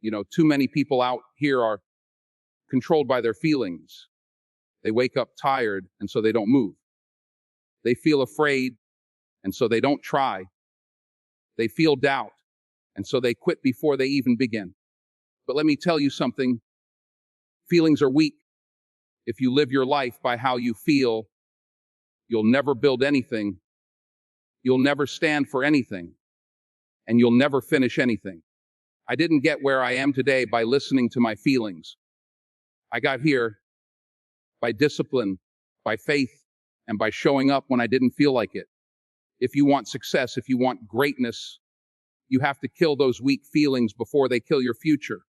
Too many people out here are controlled by their feelings. They wake up tired, and so they don't move. They feel afraid, and so they don't try. They feel doubt, and so they quit before they even begin. But let me tell you something. Feelings are weak. If you live your life by how you feel, you'll never build anything. You'll never stand for anything. And you'll never finish anything. I didn't get where I am today by listening to my feelings. I got here by discipline, by faith, and by showing up when I didn't feel like it. If you want success, if you want greatness, you have to kill those weak feelings before they kill your future.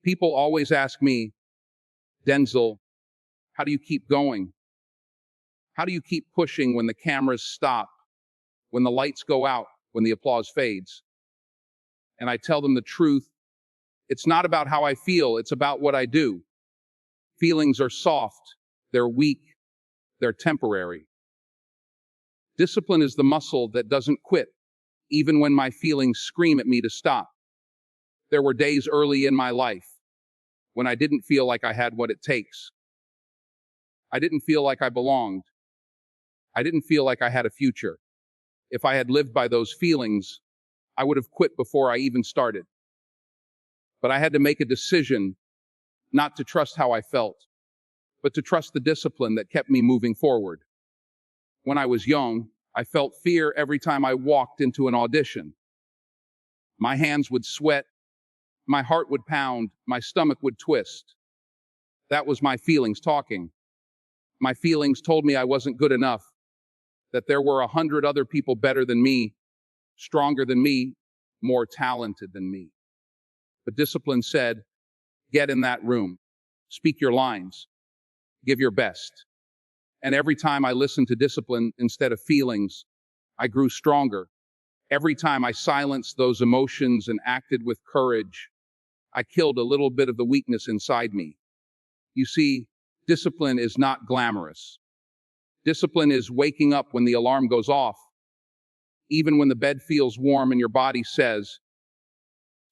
People always ask me, Denzel, how do you keep going? How do you keep pushing when the cameras stop, when the lights go out, when the applause fades? And I tell them the truth. It's not about how I feel, it's about what I do. Feelings are soft, they're weak, they're temporary. Discipline is the muscle that doesn't quit, even when my feelings scream at me to stop. There were days early in my life when I didn't feel like I had what it takes. I didn't feel like I belonged. I didn't feel like I had a future. If I had lived by those feelings, I would have quit before I even started. But I had to make a decision not to trust how I felt, but to trust the discipline that kept me moving forward. When I was young, I felt fear every time I walked into an audition. My hands would sweat, my heart would pound, my stomach would twist. That was my feelings talking. My feelings told me I wasn't good enough, that there were 100 other people better than me, stronger than me, more talented than me. But discipline said, get in that room, speak your lines, give your best. And every time I listened to discipline instead of feelings, I grew stronger. Every time I silenced those emotions and acted with courage, I killed a little bit of the weakness inside me. You see, discipline is not glamorous. Discipline is waking up when the alarm goes off, even when the bed feels warm and your body says,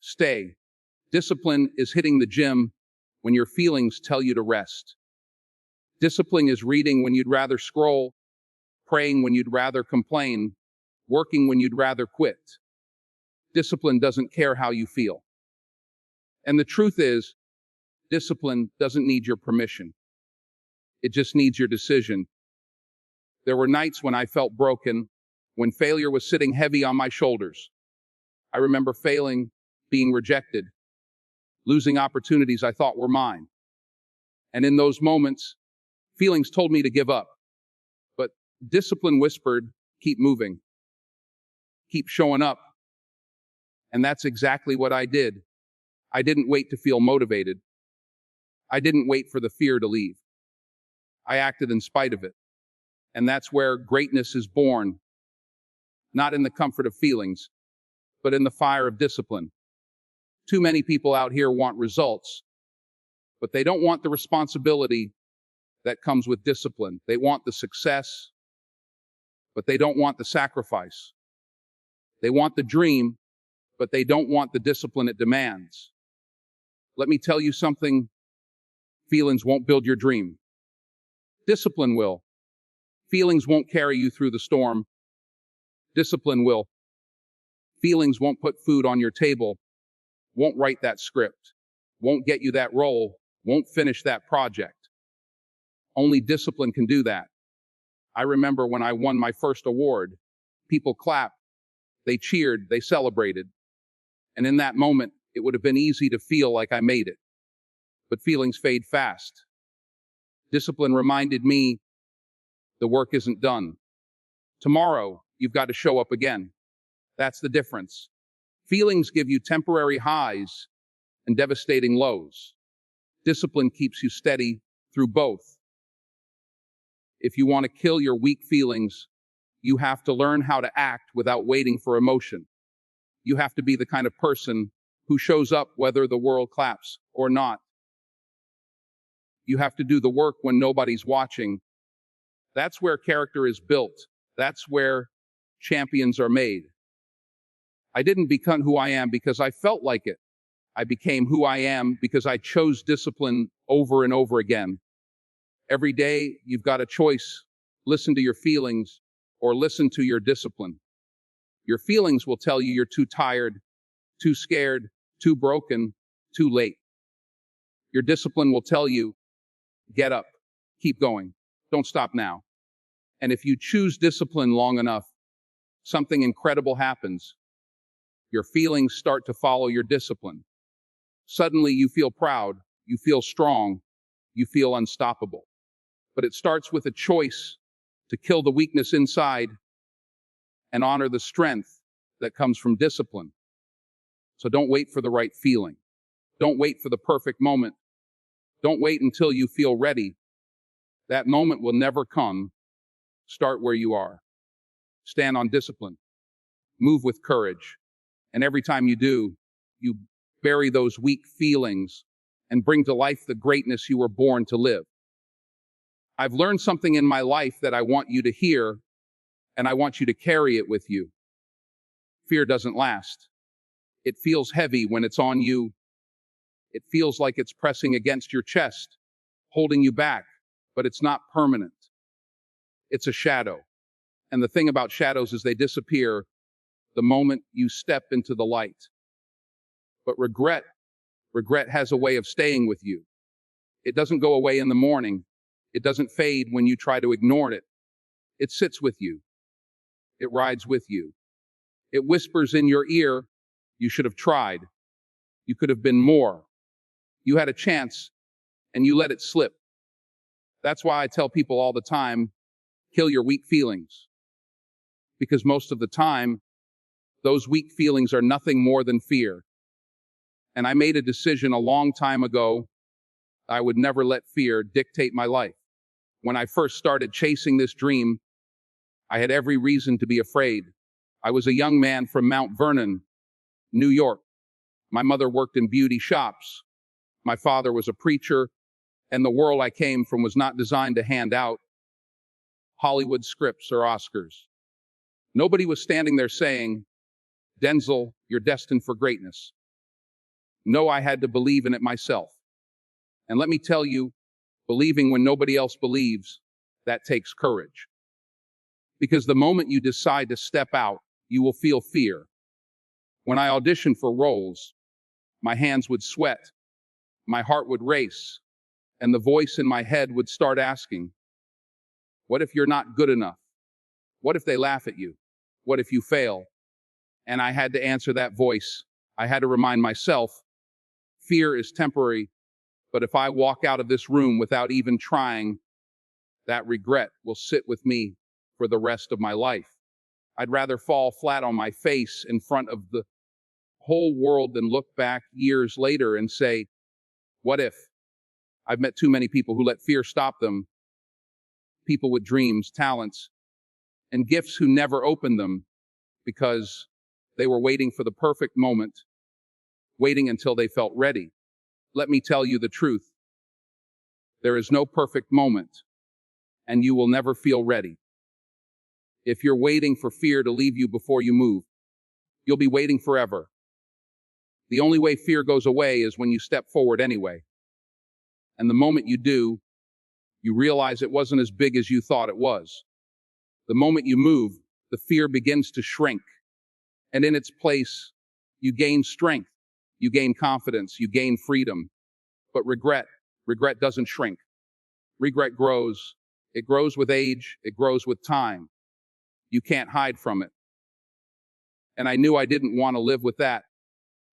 stay. Discipline is hitting the gym when your feelings tell you to rest. Discipline is reading when you'd rather scroll, praying when you'd rather complain, working when you'd rather quit. Discipline doesn't care how you feel. And the truth is, discipline doesn't need your permission. It just needs your decision. There were nights when I felt broken, when failure was sitting heavy on my shoulders. I remember failing, being rejected, losing opportunities I thought were mine. And in those moments, feelings told me to give up. But discipline whispered, keep moving, keep showing up. And that's exactly what I did. I didn't wait to feel motivated. I didn't wait for the fear to leave. I acted in spite of it. And that's where greatness is born. Not in the comfort of feelings, but in the fire of discipline. Too many people out here want results, but they don't want the responsibility that comes with discipline. They want the success, but they don't want the sacrifice. They want the dream, but they don't want the discipline it demands. Let me tell you something. Feelings won't build your dream. Discipline will. Feelings won't carry you through the storm. Discipline will. Feelings won't put food on your table, won't write that script, won't get you that role, won't finish that project. Only discipline can do that. I remember when I won my first award, people clapped, they cheered, they celebrated. And in that moment, it would have been easy to feel like I made it. But feelings fade fast. Discipline reminded me, the work isn't done. Tomorrow, you've got to show up again. That's the difference. Feelings give you temporary highs and devastating lows. Discipline keeps you steady through both. If you want to kill your weak feelings, you have to learn how to act without waiting for emotion. You have to be the kind of person who shows up whether the world claps or not. You have to do the work when nobody's watching. That's where character is built. That's where champions are made. I didn't become who I am because I felt like it. I became who I am because I chose discipline over and over again. Every day, you've got a choice. Listen to your feelings or listen to your discipline. Your feelings will tell you you're too tired, too scared, too broken, too late. Your discipline will tell you, get up, keep going, don't stop now. And if you choose discipline long enough, something incredible happens. Your feelings start to follow your discipline. Suddenly you feel proud, you feel strong, you feel unstoppable. But it starts with a choice to kill the weakness inside and honor the strength that comes from discipline. So don't wait for the right feeling. Don't wait for the perfect moment. Don't wait until you feel ready. That moment will never come. Start where you are. Stand on discipline. Move with courage. And every time you do, you bury those weak feelings and bring to life the greatness you were born to live. I've learned something in my life that I want you to hear, and I want you to carry it with you. Fear doesn't last. It feels heavy when it's on you. It feels like it's pressing against your chest, holding you back, but it's not permanent. It's a shadow. And the thing about shadows is they disappear the moment you step into the light. But regret has a way of staying with you. It doesn't go away in the morning. It doesn't fade when you try to ignore it. It sits with you. It rides with you. It whispers in your ear, you should have tried. You could have been more. You had a chance, and you let it slip. That's why I tell people all the time, kill your weak feelings. Because most of the time, those weak feelings are nothing more than fear. And I made a decision a long time ago, I would never let fear dictate my life. When I first started chasing this dream, I had every reason to be afraid. I was a young man from Mount Vernon, New York. My mother worked in beauty shops. My father was a preacher, and the world I came from was not designed to hand out Hollywood scripts or Oscars. Nobody was standing there saying, Denzel, you're destined for greatness. No, I had to believe in it myself. And let me tell you, believing when nobody else believes, that takes courage. Because the moment you decide to step out, you will feel fear. When I auditioned for roles, my hands would sweat, my heart would race, and the voice in my head would start asking, what if you're not good enough? What if they laugh at you? What if you fail? And I had to answer that voice. I had to remind myself, fear is temporary, but if I walk out of this room without even trying, that regret will sit with me for the rest of my life. I'd rather fall flat on my face in front of the whole world than look back years later and say, what if? I've met too many people who let fear stop them. People with dreams, talents, and gifts who never opened them because they were waiting for the perfect moment, waiting until they felt ready. Let me tell you the truth. There is no perfect moment, and you will never feel ready. If you're waiting for fear to leave you before you move, you'll be waiting forever. The only way fear goes away is when you step forward anyway. And the moment you do, you realize it wasn't as big as you thought it was. The moment you move, the fear begins to shrink. And in its place, you gain strength, you gain confidence, you gain freedom. But regret doesn't shrink. Regret grows. It grows with age. It grows with time. You can't hide from it. And I knew I didn't want to live with that.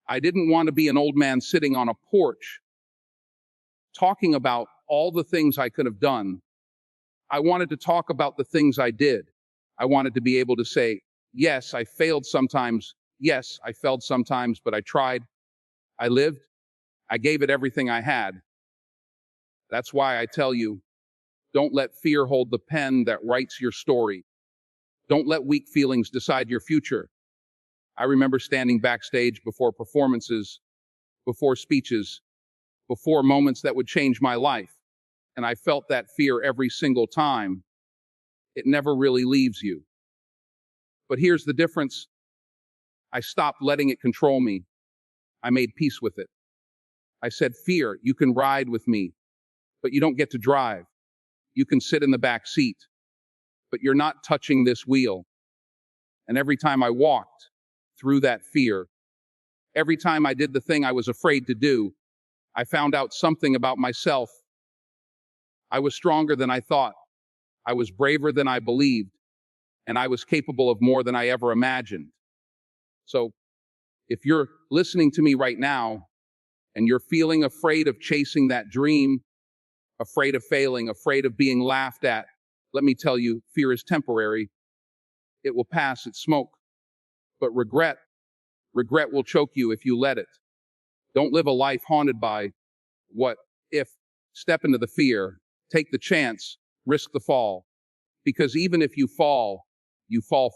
I didn't want to be an old man sitting on a porch talking about all the things I could have done. I wanted to talk about the things I did. I wanted to be able to say, yes, I failed sometimes. Yes, I failed sometimes, but I tried. I lived. I gave it everything I had. That's why I tell you, don't let fear hold the pen that writes your story. Don't let weak feelings decide your future. I remember standing backstage before performances, before speeches, before moments that would change my life. And I felt that fear every single time. It never really leaves you. But here's the difference. I stopped letting it control me. I made peace with it. I said, fear, you can ride with me, but you don't get to drive. You can sit in the back seat, but you're not touching this wheel. And every time I walked through that fear, every time I did the thing I was afraid to do, I found out something about myself. I was stronger than I thought. I was braver than I believed, and I was capable of more than I ever imagined. So, if you're listening to me right now, and you're feeling afraid of chasing that dream, afraid of failing, afraid of being laughed at, let me tell you, fear is temporary. It will pass, it's smoke. But regret will choke you if you let it. Don't live a life haunted by what if. Step into the fear, take the chance, risk the fall. Because even if you fall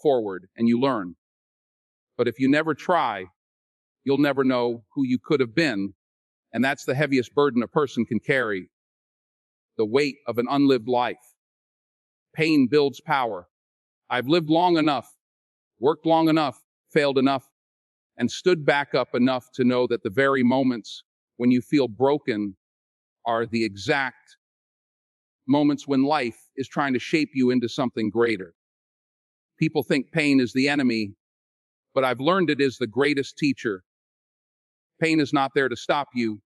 forward and you learn. But if you never try, you'll never know who you could have been. And that's the heaviest burden a person can carry. The weight of an unlived life. Pain builds power. I've lived long enough, worked long enough, failed enough, and stood back up enough to know that the very moments when you feel broken are the exact moments when life is trying to shape you into something greater. People think pain is the enemy, but I've learned it is the greatest teacher. Pain is not there to stop you.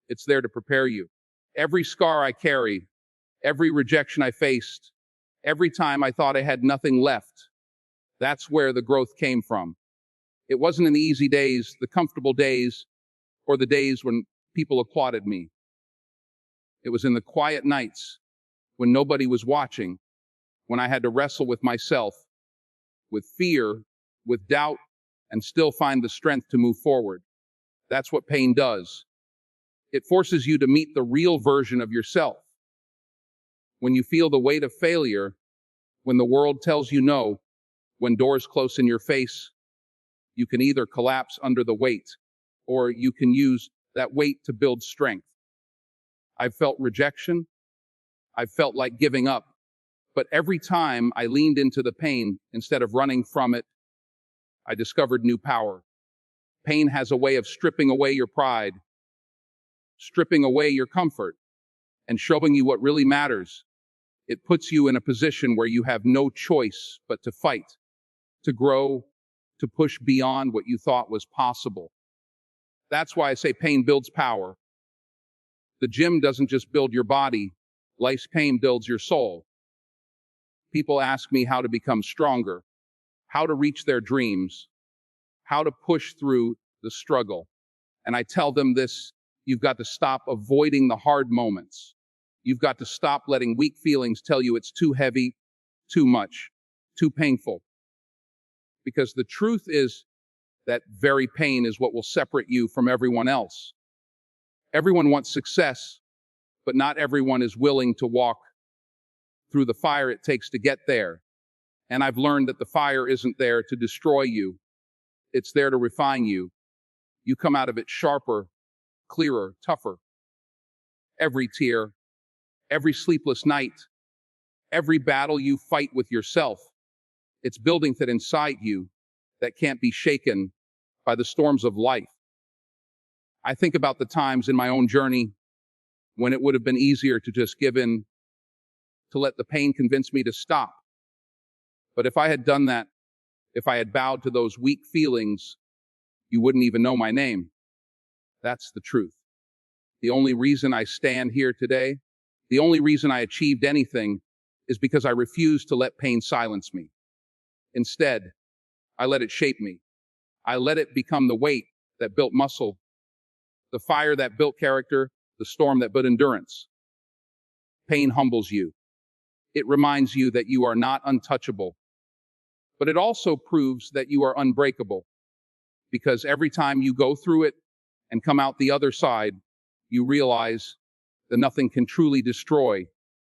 It's there to prepare you. Every scar I carry, every rejection I faced, every time I thought I had nothing left, that's where the growth came from. It wasn't in the easy days, the comfortable days, or the days when people applauded me. It was in the quiet nights when nobody was watching, when I had to wrestle with myself, with fear, with doubt, and still find the strength to move forward. That's what pain does. It forces you to meet the real version of yourself. When you feel the weight of failure, when the world tells you no, when doors close in your face, you can either collapse under the weight, or you can use that weight to build strength. I've felt rejection. I've felt like giving up. But every time I leaned into the pain, instead of running from it, I discovered new power. Pain has a way of stripping away your pride, stripping away your comfort, and showing you what really matters. It puts you in a position where you have no choice but to fight, to grow, to push beyond what you thought was possible. That's why I say pain builds power. The gym doesn't just build your body, life's pain builds your soul. People ask me how to become stronger, how to reach their dreams, how to push through the struggle. And I tell them this: you've got to stop avoiding the hard moments. You've got to stop letting weak feelings tell you it's too heavy, too much, too painful. Because the truth is that very pain is what will separate you from everyone else. Everyone wants success, but not everyone is willing to walk through the fire it takes to get there. And I've learned that the fire isn't there to destroy you. It's there to refine you. You come out of it sharper, clearer, tougher. Every tear, every sleepless night, every battle you fight with yourself, it's building that inside you that can't be shaken by the storms of life. I think about the times in my own journey when it would have been easier to just give in, to let the pain convince me to stop. But if I had done that, if I had bowed to those weak feelings, you wouldn't even know my name. That's the truth. The only reason I stand here today, the only reason I achieved anything, is because I refused to let pain silence me. Instead, I let it shape me. I let it become the weight that built muscle, the fire that built character, the storm that built endurance. Pain humbles you. It reminds you that you are not untouchable. But it also proves that you are unbreakable. Because every time you go through it and come out the other side, you realize that nothing can truly destroy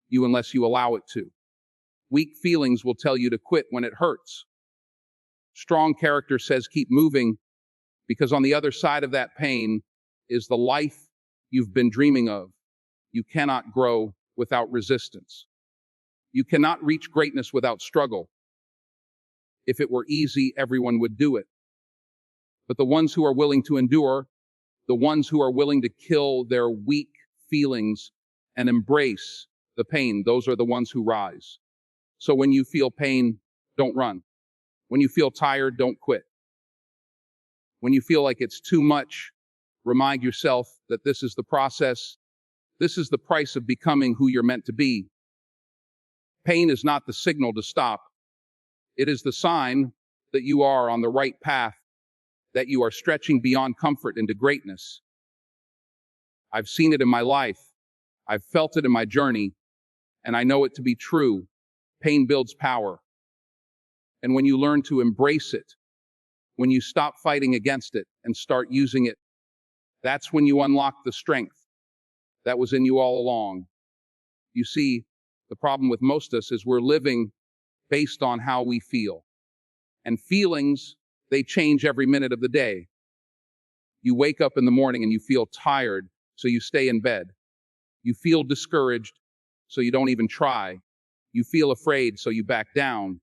you unless you allow it to. Weak feelings will tell you to quit when it hurts. Strong character says keep moving, because on the other side of that pain is the life you've been dreaming of. You cannot grow without resistance. You cannot reach greatness without struggle. If it were easy, everyone would do it. But the ones who are willing to endure, the ones who are willing to kill their weak feelings and embrace the pain, those are the ones who rise. So when you feel pain, don't run. When you feel tired, don't quit. When you feel like it's too much, remind yourself that this is the process. This is the price of becoming who you're meant to be. Pain is not the signal to stop. It is the sign that you are on the right path, that you are stretching beyond comfort into greatness. I've seen it in my life. I've felt it in my journey, and I know it to be true. Pain builds power. And when you learn to embrace it, when you stop fighting against it and start using it, that's when you unlock the strength that was in you all along. You see, the problem with most of us is we're living based on how we feel. And feelings, they change every minute of the day. You wake up in the morning and you feel tired, so you stay in bed. You feel discouraged, so you don't even try. You feel afraid, so you back down.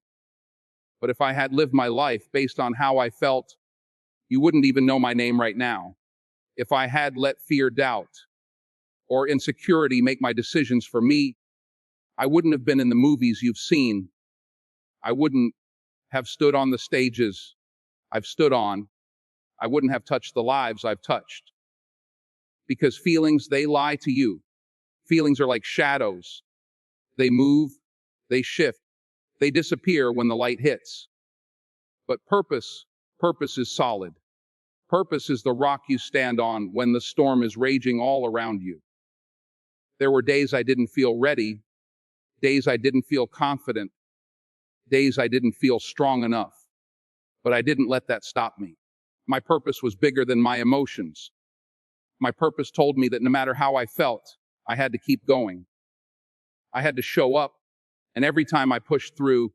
But if I had lived my life based on how I felt, you wouldn't even know my name right now. If I had let fear, doubt, or insecurity make my decisions for me, I wouldn't have been in the movies you've seen. I wouldn't have stood on the stages I've stood on. I wouldn't have touched the lives I've touched. Because feelings, they lie to you. Feelings are like shadows. They move, they shift, they disappear when the light hits. But purpose is solid. Purpose is the rock you stand on when the storm is raging all around you. There were days I didn't feel ready, days I didn't feel confident, days I didn't feel strong enough. But I didn't let that stop me. My purpose was bigger than my emotions. My purpose told me that no matter how I felt, I had to keep going. I had to show up, and every time I pushed through,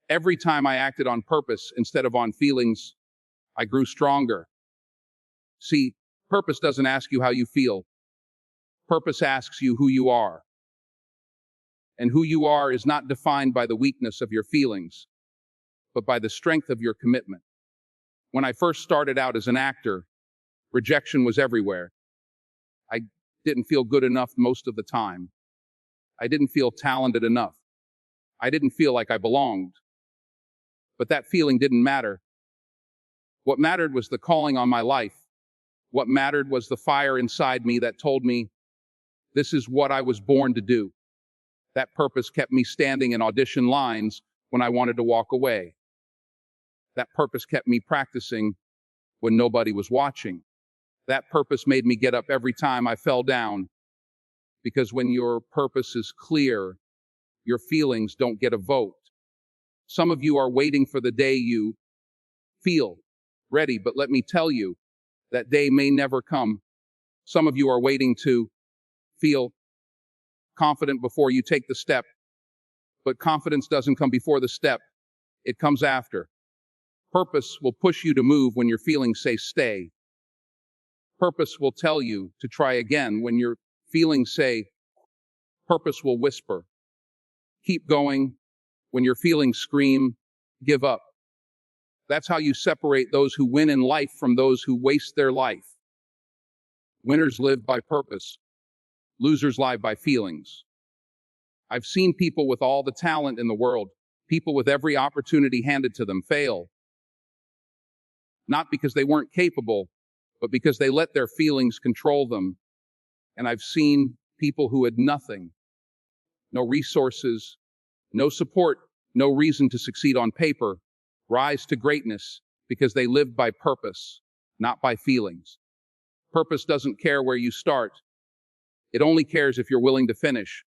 every time I acted on purpose instead of on feelings, I grew stronger. See, purpose doesn't ask you how you feel. Purpose asks you who you are. And who you are is not defined by the weakness of your feelings, but by the strength of your commitment. When I first started out as an actor, rejection was everywhere. I didn't feel good enough most of the time. I didn't feel talented enough. I didn't feel like I belonged. But that feeling didn't matter. What mattered was the calling on my life. What mattered was the fire inside me that told me, this is what I was born to do. That purpose kept me standing in audition lines when I wanted to walk away. That purpose kept me practicing when nobody was watching. That purpose made me get up every time I fell down. Because when your purpose is clear, your feelings don't get a vote. Some of you are waiting for the day you feel ready, but let me tell you, that day may never come. Some of you are waiting to feel confident before you take the step, but confidence doesn't come before the step. It comes after. Purpose will push you to move when your feelings say stay. Purpose will tell you to try again when your feelings say, purpose will whisper, keep going, when your feelings scream, give up. That's how you separate those who win in life from those who waste their life. Winners live by purpose. Losers live by feelings. I've seen people with all the talent in the world, people with every opportunity handed to them, fail. Not because they weren't capable, but because they let their feelings control them. And I've seen people who had nothing, no resources, no support, no reason to succeed on paper, rise to greatness because they lived by purpose, not by feelings. Purpose doesn't care where you start. It only cares if you're willing to finish.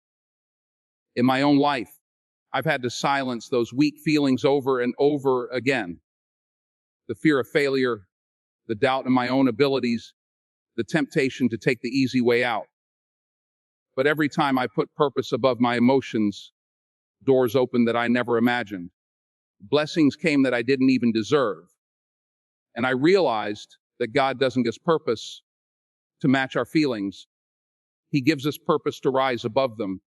In my own life, I've had to silence those weak feelings over and over again. The fear of failure, the doubt in my own abilities, the temptation to take the easy way out. But every time I put purpose above my emotions, doors opened that I never imagined. Blessings came that I didn't even deserve. And I realized that God doesn't give us purpose to match our feelings. He gives us purpose to rise above them.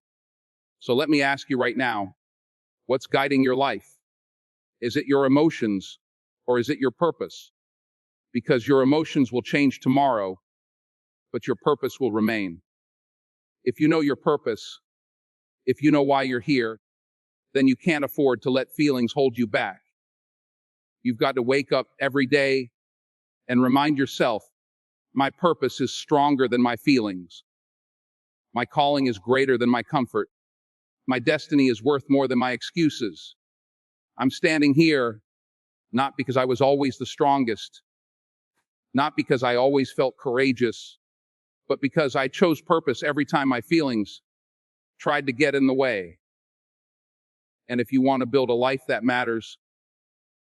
So let me ask you right now, what's guiding your life? Is it your emotions or is it your purpose? because your emotions will change tomorrow, but your purpose will remain. If you know your purpose, if you know why you're here, then you can't afford to let feelings hold you back. You've got to wake up every day and remind yourself, my purpose is stronger than my feelings. My calling is greater than my comfort. My destiny is worth more than my excuses. I'm standing here not because I was always the strongest, not because I always felt courageous, but because I chose purpose every time my feelings tried to get in the way. And if you want to build a life that matters,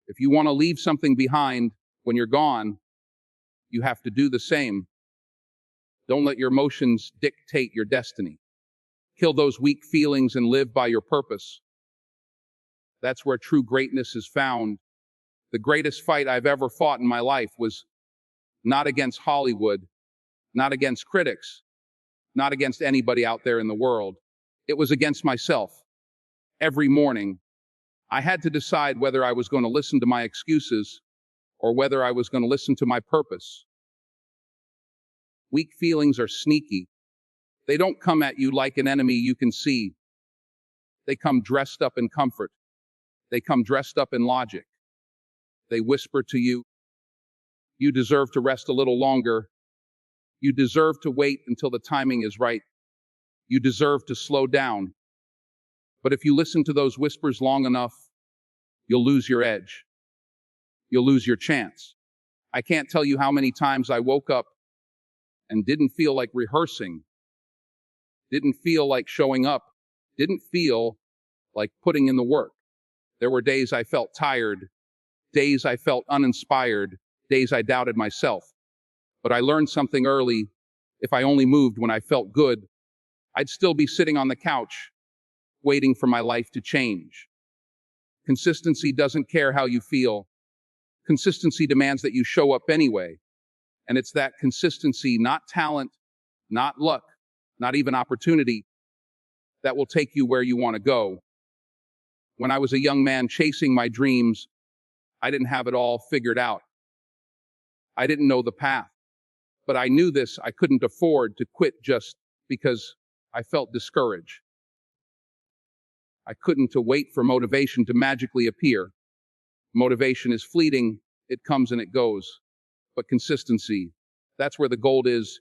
if you want to leave something behind when you're gone, you have to do the same. Don't let your emotions dictate your destiny. Kill those weak feelings and live by your purpose. That's where true greatness is found. The greatest fight I've ever fought in my life was not against Hollywood, not against critics, not against anybody out there in the world. It was against myself. Every morning, I had to decide whether I was going to listen to my excuses or whether I was going to listen to my purpose. Weak feelings are sneaky. They don't come at you like an enemy you can see. They come dressed up in comfort. They come dressed up in logic. They whisper to you, you deserve to rest a little longer. You deserve to wait until the timing is right. You deserve to slow down. But if you listen to those whispers long enough, you'll lose your edge. You'll lose your chance. I can't tell you how many times I woke up and didn't feel like rehearsing, didn't feel like showing up, didn't feel like putting in the work. There were days I felt tired, days I felt uninspired, days I doubted myself. But I learned something early. If I only moved when I felt good, I'd still be sitting on the couch, waiting for my life to change. Consistency doesn't care how you feel. Consistency demands that you show up anyway. And it's that consistency, not talent, not luck, not even opportunity, that will take you where you want to go. When I was a young man chasing my dreams, I didn't have it all figured out. I didn't know the path. But I knew this, I couldn't afford to quit just because I felt discouraged. I couldn't wait for motivation to magically appear. Motivation is fleeting, it comes and it goes. But consistency, that's where the gold is.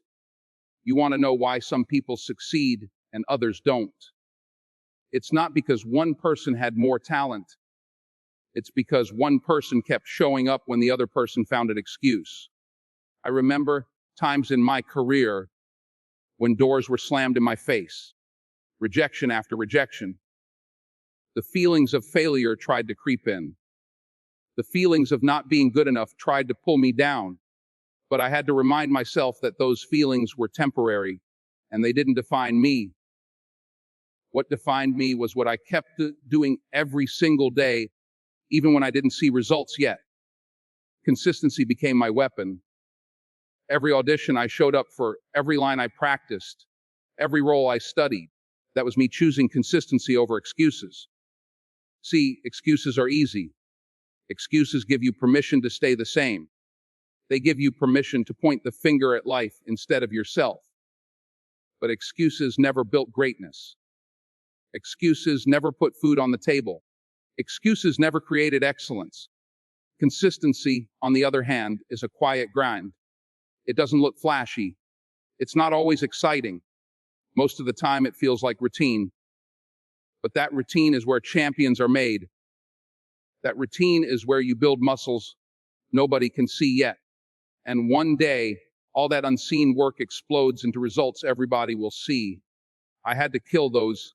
You want to know why some people succeed and others don't. It's not because one person had more talent. It's because one person kept showing up when the other person found an excuse. I remember times in my career when doors were slammed in my face, rejection after rejection. The feelings of failure tried to creep in. The feelings of not being good enough tried to pull me down. But I had to remind myself that those feelings were temporary and they didn't define me. What defined me was what I kept doing every single day, even when I didn't see results yet. Consistency became my weapon. Every audition I showed up for, every line I practiced, every role I studied, that was me choosing consistency over excuses. See, excuses are easy. Excuses give you permission to stay the same. They give you permission to point the finger at life instead of yourself. But excuses never built greatness. Excuses never put food on the table. Excuses never created excellence. Consistency, on the other hand, is a quiet grind. It doesn't look flashy. It's not always exciting. Most of the time it feels like routine. But that routine is where champions are made. That routine is where you build muscles nobody can see yet. And one day, all that unseen work explodes into results everybody will see. I had to kill those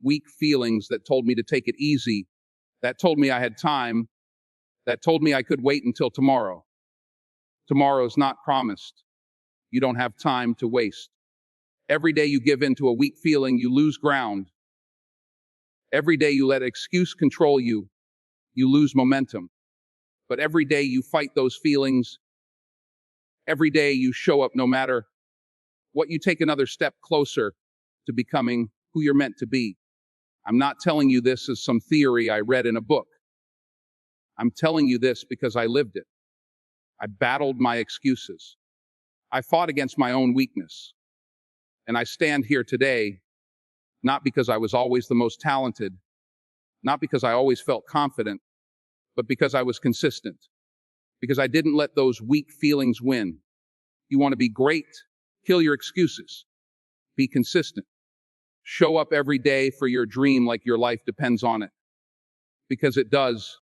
weak feelings that told me to take it easy, that told me I had time, that told me I could wait until tomorrow. Tomorrow's not promised. You don't have time to waste. Every day you give in to a weak feeling, you lose ground. Every day you let excuse control you, you lose momentum. But every day you fight those feelings, every day you show up no matter what, you take another step closer to becoming who you're meant to be. I'm not telling you this as some theory I read in a book. I'm telling you this because I lived it. I battled my excuses. I fought against my own weakness. And I stand here today not because I was always the most talented, not because I always felt confident, but because I was consistent, because I didn't let those weak feelings win. You want to be great? Kill your excuses. Be consistent. Show up every day for your dream like your life depends on it. Because it does.